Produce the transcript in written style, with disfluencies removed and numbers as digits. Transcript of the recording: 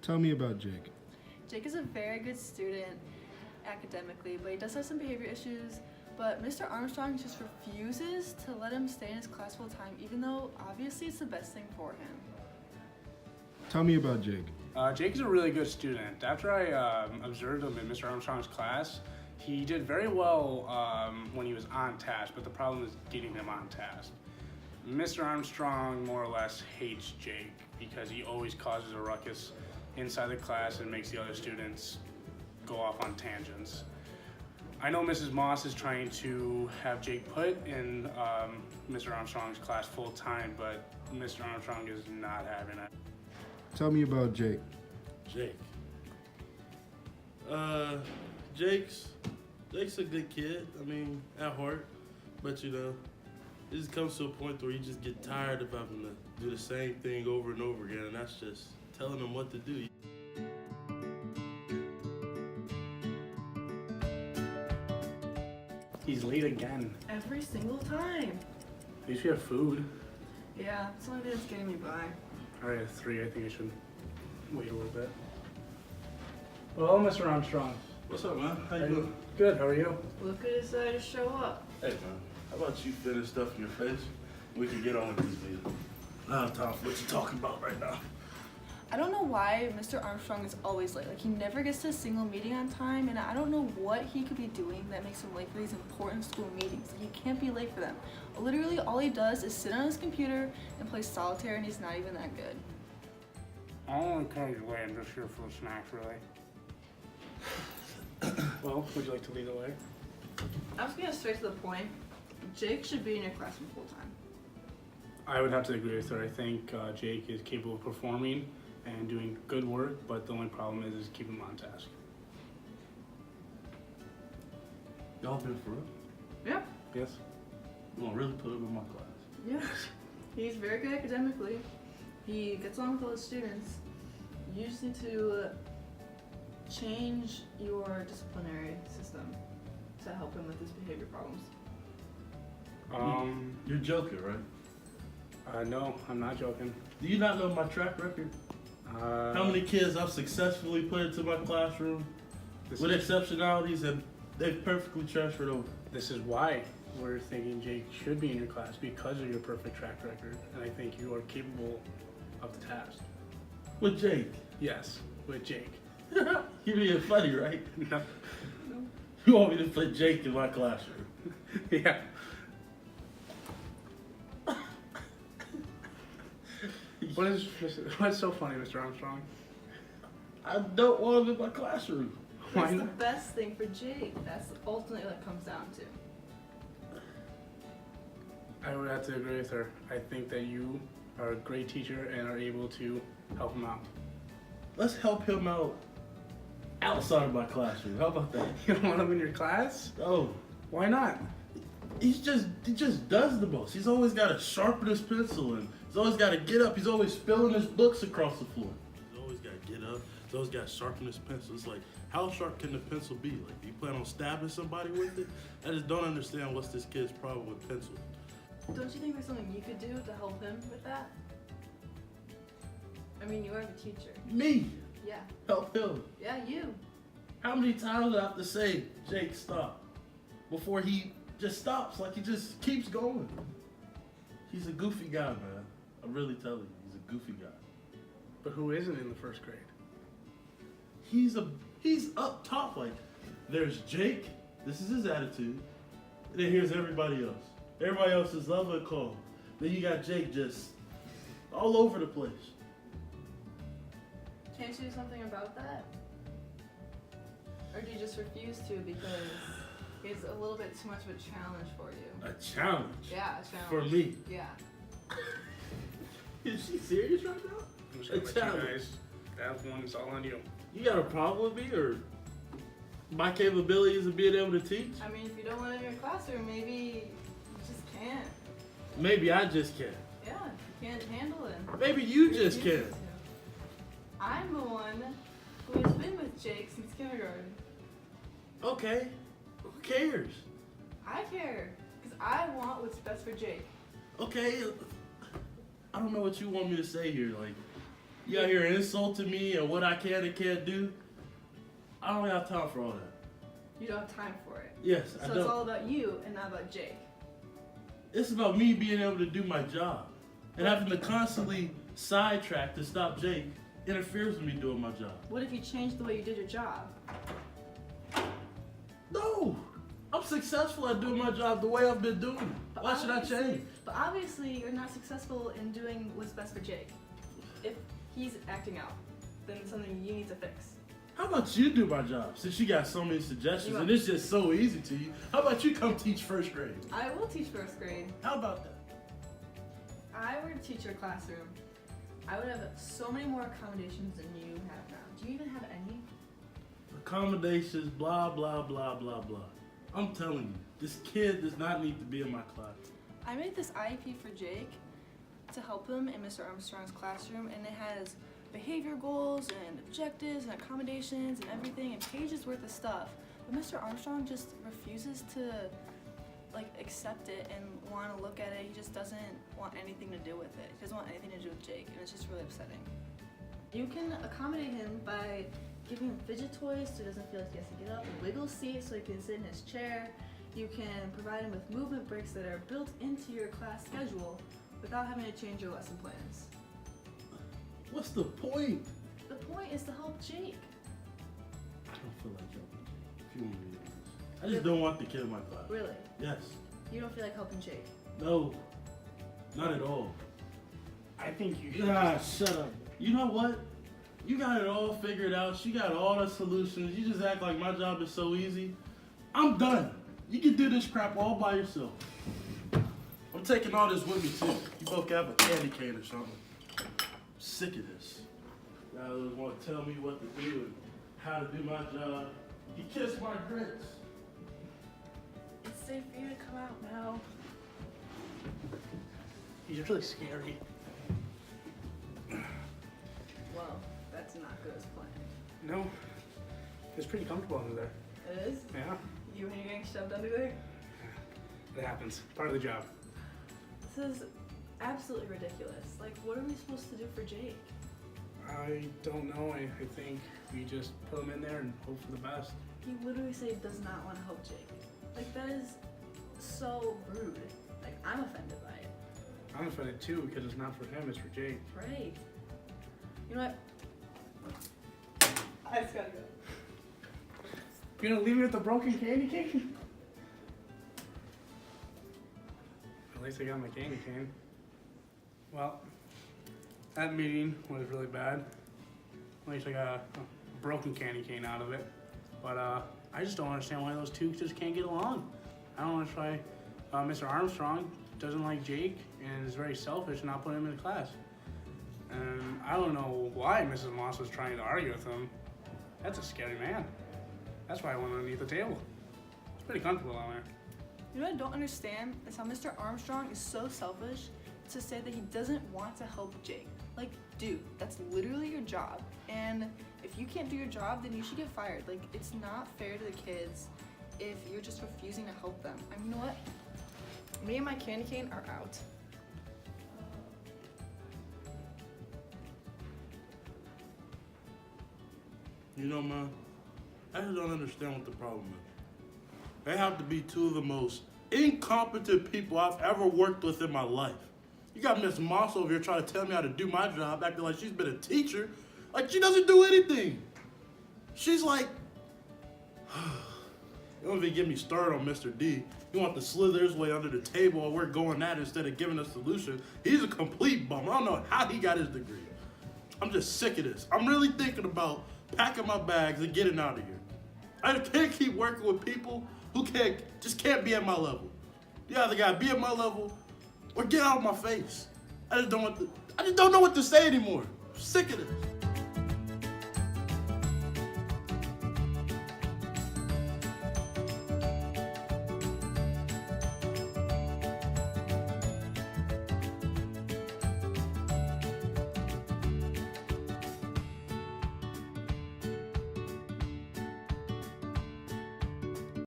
Tell me about Jake. Jake is a very good student academically, but he does have some behavior issues. But Mr. Armstrong just refuses to let him stay in his class full time, even though obviously it's the best thing for him. Tell me about Jake. Jake is a really good student. After I observed him in Mr. Armstrong's class, he did very well when he was on task, but the problem is getting him on task. Mr. Armstrong more or less hates Jake because he always causes a ruckus inside the class and makes the other students go off on tangents. I know Mrs. Moss is trying to have Jake put in Mr. Armstrong's class full time, but Mr. Armstrong is not having it. Tell me about Jake. Jake. Jake's a good kid. I mean, at heart, but you know, it just comes to a point where you just get tired of having to do the same thing over and over again, and that's just telling him what to do. He's late again. Every single time. At least we have food. Yeah, it's the only thing that's getting me by. Alright, at 3, I think I should wait a little bit. Well, Mr. Armstrong. What's up, man? How you doing? Good, how are you? Look who decided to show up. Hey, man. How about you finish stuff in your face? We can get on with this video. I don't have time for what you're talking about right now. I don't know why Mr. Armstrong is always late. Like, he never gets to a single meeting on time, and I don't know what he could be doing that makes him late for these important school meetings. He can't be late for them. Literally, all he does is sit on his computer and play solitaire, and he's not even that good. I don't want to come your way, I'm just here for the snacks, really. Well, would you like to lead the way? I was gonna straight to the point. Jake should be in your classroom full time. I would have to agree with her. I think Jake is capable of performing and doing good work, but the only problem is keeping him on task. Y'all been for real? Yeah. Yes? You want to really put him in my class? Yeah. He's very good academically. He gets along with all the students. You just need to change your disciplinary system to help him with his behavior problems. You're joking, right? No, I'm not joking. Do you not know my track record? How many kids I've successfully put into my classroom with exceptionalities and they've perfectly transferred over? This is why we're thinking Jake should be in your class, because of your perfect track record, and I think you are capable of the task. With Jake? Yes, with Jake. You're being funny, right? No. You want me to put Jake in my classroom? Yeah. What's so funny, Mr. Armstrong? I don't want him in my classroom. Why That's the not? best thing for Jake. That's ultimately what it comes down to. I would have to agree with her. I think that you are a great teacher and are able to help him out. Let's help him out outside of my classroom. How about that? You don't want him in your class? Oh, Why not? he just does the most. He's always got to sharpen his pencil and he's always got to get up. He's always spilling his books across the floor. He's always got to get up. He's always got to sharpen his pencil. It's like, how sharp can the pencil be? Like, do you plan on stabbing somebody with it? I just don't understand what's this kid's problem with pencil. Don't you think there's something you could do to help him with that? I mean, you are the teacher. Me, Yeah. help him. Yeah, you. How many times do I have to say, Jake, stop, before he just stops? Like, he just keeps going. He's a goofy guy, man. I'm really telling you, he's a goofy guy. But who isn't in the first grade? He's up top. Like, there's Jake. This is his attitude. And then here's everybody else. Everybody else is love and calm. Then you got Jake just all over the place. Can't you do something about that? Or do you just refuse to because it's a little bit too much of a challenge for you? A challenge. Yeah, a challenge. For me. Yeah. Is she serious right now? I'm just gonna A let you challenge. guys. That one's all on you. You got a problem with me or my capabilities of being able to teach? I mean, if you don't want it in your classroom, maybe you just can't. Maybe I just can't. Yeah, you can't handle it. Maybe you You're just refusing can't. to. I'm the one who has been with Jake since kindergarten. Okay. Who cares? I care, because I want what's best for Jake. Okay. I don't know what you want me to say here. Like, You out here insulting me and what I can and can't do. I don't have time for all that. You don't have time for it. Yes, I So don't. it's all about you and not about Jake. It's about me being able to do my job. And having to constantly sidetrack to stop Jake interferes with me doing my job. What if you changed the way you did your job? No! I'm successful at doing my job the way I've been doing it. But Why should I obviously- change? But obviously, you're not successful in doing what's best for Jake. If he's acting out, then it's something you need to fix. How about you do my job? Since you got so many suggestions You and it's just so easy to you, how about you come teach first grade? I will teach first grade. How about that? I were to teach your classroom, I would have so many more accommodations than you have now. Do you even have any? Accommodations, blah, blah, blah, blah, blah. I'm telling you, this kid does not need to be in my class. I made this IEP for Jake to help him in Mr. Armstrong's classroom, and it has behavior goals and objectives and accommodations and everything and pages worth of stuff. But Mr. Armstrong just refuses to accept it and want to look at it. He just doesn't want anything to do with it. He doesn't want anything to do with Jake, and it's just really upsetting. You can accommodate him by giving him fidget toys so he doesn't feel like he has to get up, a wiggle seat so he can sit in his chair. You can provide him with movement breaks that are built into your class schedule without having to change your lesson plans. What's the point? The point is to help Jake. I don't feel like helping Jake, if you want me to be honest. I just don't want the kid in my class. Really? Yes. You don't feel like helping Jake? No. Not at all. I think you should. Shut up. You know what? You got it all figured out. You got all the solutions. You just act like my job is so easy. I'm done. You can do this crap all by yourself. I'm taking all this with me too. You both have a candy cane or something. I'm sick of this. Y'all want to tell me what to do and how to do my job. You kiss my grits. It's safe for you to come out now. He's really scary. Well, that's not good as planned. No, it's pretty comfortable under there. It is? Yeah, You when you're getting shoved under there? it happens. Part of the job. This is absolutely ridiculous. Like, what are we supposed to do for Jake? I don't know. I think we just put him in there and hope for the best. He literally said he does not want to help Jake. Like, that is so rude. Like, I'm offended by it. I'm offended too because it's not for him, it's for Jake. Right. You know what? I just gotta go. You're gonna leave me with the broken candy cane? At least I got my candy cane. Well, that meeting was really bad. At least I got a broken candy cane out of it. But I just don't understand why those two just can't get along. I don't understand why Mr. Armstrong doesn't like Jake and is very selfish and not putting him in the class. And I don't know why Mrs. Moss was trying to argue with him. That's a scary man. That's why I went underneath the table. It's pretty comfortable down there. You know what I don't understand is how Mr. Armstrong is so selfish to say that he doesn't want to help Jake. Like, dude, that's literally your job. And if you can't do your job, then you should get fired. Like, it's not fair to the kids if you're just refusing to help them. I mean, you know what? Me and my candy cane are out. You know, man, I just don't understand what the problem is. They have to be two of the most incompetent people I've ever worked with in my life. You got Miss Moss over here trying to tell me how to do my job, acting like she's been a teacher. Like, she doesn't do anything. She's like, you don't even get me started on Mr. D. You want to slither his way under the table while we're going at it instead of giving a solution. He's a complete bum. I don't know how he got his degree. I'm just sick of this. I'm really thinking about packing my bags and getting out of here. I can't keep working with people who just can't be at my level. You either gotta be at my level or get out of my face. I just don't know what to say anymore. I'm sick of this.